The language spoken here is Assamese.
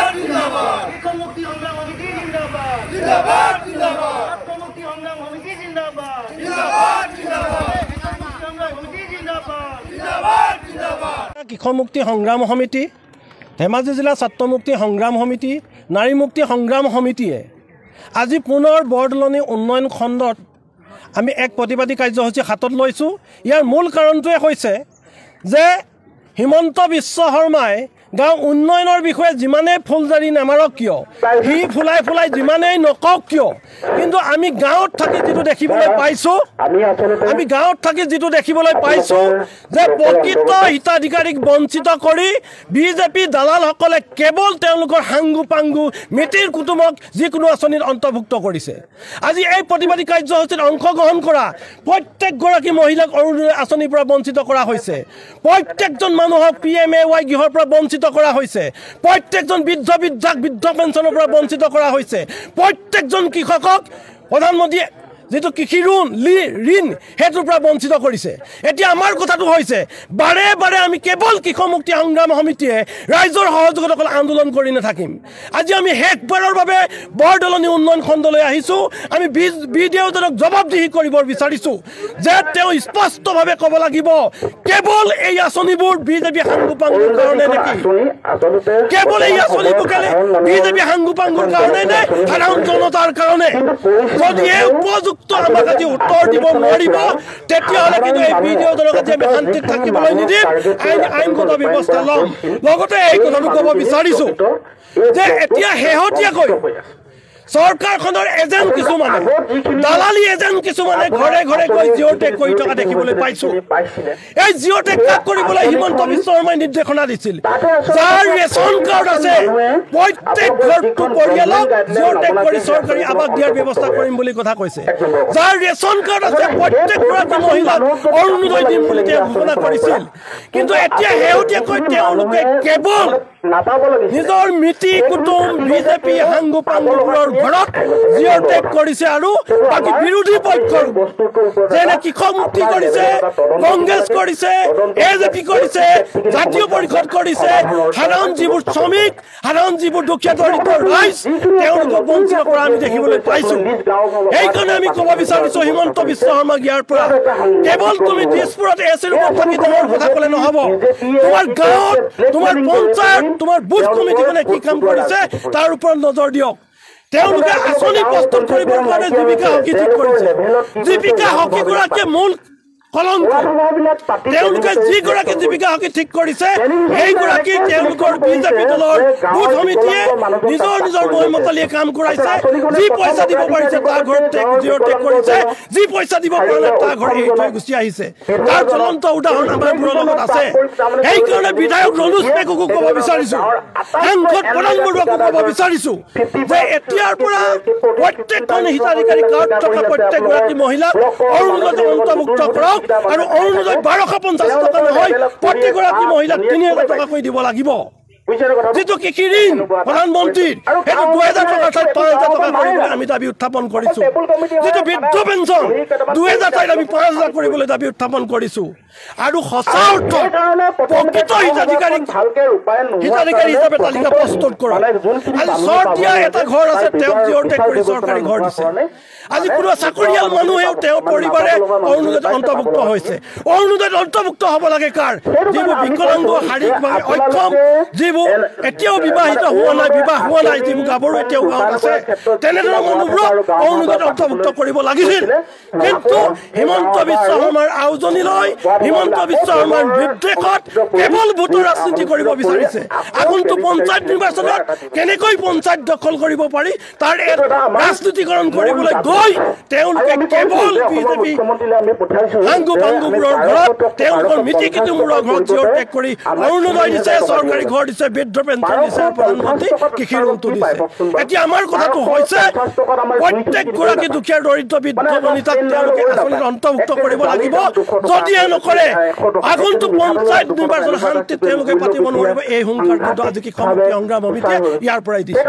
মুক্তি সংগ্রাম সমিতি জিন্দাবাদ জিন্দাবাদ জিন্দাবাদ মুক্তি সংগ্রাম সমিতি জিন্দাবাদ জিন্দাবাদ জিন্দাবাদ সংগ্রাম সমিতি জিন্দাবাদ জিন্দাবাদ জিন্দাবাদ কৃষক মুক্তি সংগ্ৰাম সমিতি ধেমাজি জিলা ছাত্ৰ মুক্তি সংগ্ৰাম সমিতি নাৰী মুক্তি সংগ্ৰাম সমিতিয়ে আজি পুনৰ বৰদলনি উন্নয়ন খণ্ডত আমি এক প্ৰতিবাদী কাৰ্যসূচী হাতত লৈছোঁ। ইয়াৰ মূল কাৰণটোৱে হৈছে যে হিমন্ত বিশ্ব শৰ্মাই গাঁও উন্নয়নৰ বিষয়ে যিমানেই ফুলজাৰি নামাৰক কিয়, সি ফুলাই ফুলাই যিমানেই নকওক কিয়, কিন্তু আমি গাঁৱত থাকি যিটো দেখিবলৈ পাইছোঁ যে প্ৰকৃত হিতাধিকাৰীক বঞ্চিত কৰি বিজেপি দালালসকলে কেৱল তেওঁলোকৰ হাংগু পাংগু মিতিৰ কুটুমক যিকোনো আঁচনিত অন্তৰ্ভুক্ত কৰিছে। আজি এই প্ৰতিবাদী কাৰ্যসূচীত অংশগ্ৰহণ কৰা প্ৰত্যেকগৰাকী মহিলাক অৰুণোদয় আঁচনিৰ পৰা বঞ্চিত কৰা হৈছে, প্ৰত্যেকজন মানুহক PMAY গৃহৰ পৰা বঞ্চিত কৰা হৈছে, প্ৰত্যেকজন বৃদ্ধক বৃদ্ধ পেঞ্চনৰ পৰা বঞ্চিত কৰা হৈছে, প্ৰত্যেকজন কৃষকক প্ৰধানমন্ত্ৰীয়ে যিটো কৃষি ঋণ সেইটোৰ পৰা বঞ্চিত কৰিছে। এতিয়া আমাৰ কথাটো হৈছে বাৰে বাৰে আমি কেৱল কৃষক মুক্তি সংগ্ৰাম সমিতিয়ে ৰাইজৰ সহযোগত অকল আন্দোলন কৰি নাথাকিম। আজি আমি শেষবাৰৰ বাবে বৰদলনি উন্নয়ন খণ্ডলৈ আহিছোঁ। আমি বিডিঅ'জনক জবাবদিহি কৰিব বিচাৰিছোঁ যে তেওঁ স্পষ্টভাৱে ক'ব লাগিব কেৱল এই আঁচনিবোৰ বিজেপি হাংগু পাংগুৰ কাৰণে নেকি, কেৱল এই আঁচনিবোৰ বিজেপি হাংগু পাংগুৰ কাৰণে নে সাধাৰণ জনতাৰ কাৰণে। যদি এই উপযুক্ত আমাক আজি উত্তৰ দিব নোৱাৰিব তেতিয়াহ'লে কিন্তু এই বিডিঅ'জনক আজি আমি শান্তিত থাকিবলৈ নিদিম, আইনগত ব্যৱস্থা ল'ম। লগতে এই কথাটো ক'ব বিচাৰিছোঁ যে এতিয়া শেহতীয়াকৈ চৰকাৰখনৰ এজেণ্ট কিছুমানে দালালি এজেণ্ট কিছুমানে ঘৰে ঘৰে গৈ জিঅ'টেক কৰি থকা দেখিবলৈ পাইছোঁ। এই জিঅ'টেক কাক কৰিবলৈ হিমন্ত বিশ্ব শৰ্মাই নিৰ্দেশনা দিছিল। যাৰ ৰেচন কাৰ্ড আছে প্ৰত্যেক ঘৰটো পৰিয়ালক জিঅ'টেক কৰি চৰকাৰী আৱাস দিয়াৰ ব্যৱস্থা কৰিম বুলি কথা কৈছে। যাৰ ৰেচন কাৰ্ড আছে প্ৰত্যেকগৰাকী মহিলাক অৰুণোদয় দিম বুলি তেওঁ ঘোষণা কৰিছিল। কিন্তু এতিয়া শেহতীয়াকৈ তেওঁলোকে কেৱল নিজৰ মিতি কুটুম বিজেপি হাংগু পাংগুবোৰৰ ঘৰত জিঅ'টেক কৰিছে আৰু বাকী বিৰোধী পক্ষৰ যেনে কৃষক মুক্তি কৰিছে, কংগ্ৰেছ কৰিছে, AJP কৰিছে, জাতীয় পৰিষদ কৰিছে, সাধাৰণ যিবোৰ শ্ৰমিক, সাধাৰণ যিবোৰ দুখীয়া দৰিদ্ৰ ৰাইজ তেওঁলোকক বঞ্চিত কৰা আমি দেখিবলৈ পাইছোঁ। সেইকাৰণে আমি ক'ব বিচাৰিছোঁ হিমন্ত বিশ্ব শৰ্মাক ইয়াৰ পৰা কেৱল তুমি দিছপুৰত এচিৰ ওপৰত থাকি ডাঙৰ কথা ক'লে নহ'ব। তোমাৰ গাঁৱত, তোমাৰ পঞ্চায়ত, তোমাৰ বুথ কমিটিখনে কি কাম কৰিছে তাৰ ওপৰত নজৰ দিয়ক। তেওঁলোকে আঁচনি প্ৰস্তুত কৰিবৰ কাৰণে জীৱিকা সখী ঠিক কৰিছে। জীৱিকা সখীগৰাকীয়ে মূল কলংক। তেওঁলোকে যিগৰাকী জীৱিকা সখী ঠিক কৰিছে সেইগৰাকী তেওঁলোকৰ বিজেপি দলৰ বুথ সমিতিয়ে নিজৰ নিজৰ মহিমতলীয়ে কাম কৰাইছে। যি পইচা দিব পাৰিছে তাৰ ঘৰত জিঅ'টেক কৰিছে, যি পইচা দিব পৰা নাই তাৰ ঘৰত এৰি থৈ গুচি আহিছে। তাৰ জ্বলন্ত উদাহৰণ আমাৰবোৰৰ লগত আছে। সেইকাৰণে বিধায়ক ৰনোজ পেগুকো ক'ব বিচাৰিছোঁ, সাংসদ প্ৰধান বৰুৱাকো ক'ব বিচাৰিছোঁ যে এতিয়াৰ পৰা প্ৰত্যেকখন হিতাধিকাৰী কাৰ্ড থকা প্ৰত্যেকগৰাকী মহিলাক অৰুণোদয় অন্তৰ্ভুক্ত কৰক আৰু অৰুণোদয় 1250 টকা নহয় প্ৰত্যেকগৰাকী মহিলাক 3000 টকাকৈ দিব লাগিব। যিটো কৃষি ঋণ প্ৰধানমন্ত্ৰীৰ সেইটো 2000 টকাৰ ঠাইত 5000 টকা কৰিবলৈ আমি দাবী উত্থাপন কৰিছোঁ। যিটো বৃদ্ধ পেঞ্চন 2000 ঠাইত আমি 5000 কৰিবলৈ দাবী উত্থাপন কৰিছোঁ। আৰু সঁচা অৰ্থত প্ৰকৃত হিতাধিকাৰী হিচাপে তালিকা প্ৰস্তুত কৰক। আজি চৰতীয়া এটা ঘৰ আছে, তেওঁক জিঅ'টেক কৰি চৰকাৰী ঘৰ দিছে। আজি কোনো চাকৰিয়াল মানুহেও তেওঁৰ পৰিবাৰে অৰুণোদয়ত অন্তৰ্ভুক্ত হৈছে। অৰুণোদয়ত অন্তৰ্ভুক্ত হ'ব লাগে কাৰ? যিবোৰ বিকলাংগ, শাৰীৰিকভাৱে অক্ষম, যিবোৰ এতিয়াও বিবাহিত হোৱা নাই, যিবোৰ গাভৰু এতিয়াও গাঁৱত আছে, তেনেধৰণৰ মানুহবোৰক অৰুণোদয়ত অন্তৰ্ভুক্ত কৰিব লাগিছিল। কিন্তু হিমন্ত বিশ্ব শৰ্মাৰ আউজনি লৈ হিমন্ত বিশ্ব শৰ্মাৰ নিৰ্দেশত কেৱল ভোটৰ ৰাজনীতি কৰিব বিচাৰিছে। আগন্তুক পঞ্চায়ত নিৰ্বাচনত কেনেকৈ পঞ্চায়ত দখল কৰিব পাৰি তাৰ ৰাজনীতিকৰণ কৰিবলৈ গৈ তেওঁলোকে কেৱল বিজেপি হাংগু পাংগুবোৰৰ ঘৰত, তেওঁলোকৰ মিতি কুটুমবোৰৰ ঘৰত জিঅ'টেক কৰি অৰুণোদয় দিছে, চৰকাৰী ঘৰ দিছে, বৃদ্ধ পেঞ্চন দিছে, প্ৰধানমন্ত্ৰী কৃষি ঋণটো দিছে। এতিয়া আমাৰ কথাটো হৈছে প্ৰত্যেকগৰাকী দুখীয়া দৰিদ্ৰ বৃদ্ধ বনিতাক তেওঁলোকে আঁচনিত অন্তৰ্ভুক্ত কৰিব লাগিব। যদিহে নকৰে আগন্তুক পঞ্চায়ত নিৰ্বাচন শান্তিত তেওঁলোকে পাতিব নোৱাৰিব। এই হুংকাৰ কিন্তু আজি কৃষক মুক্তি সংগ্ৰাম সমিতিয়ে ইয়াৰ পৰাই দিছে।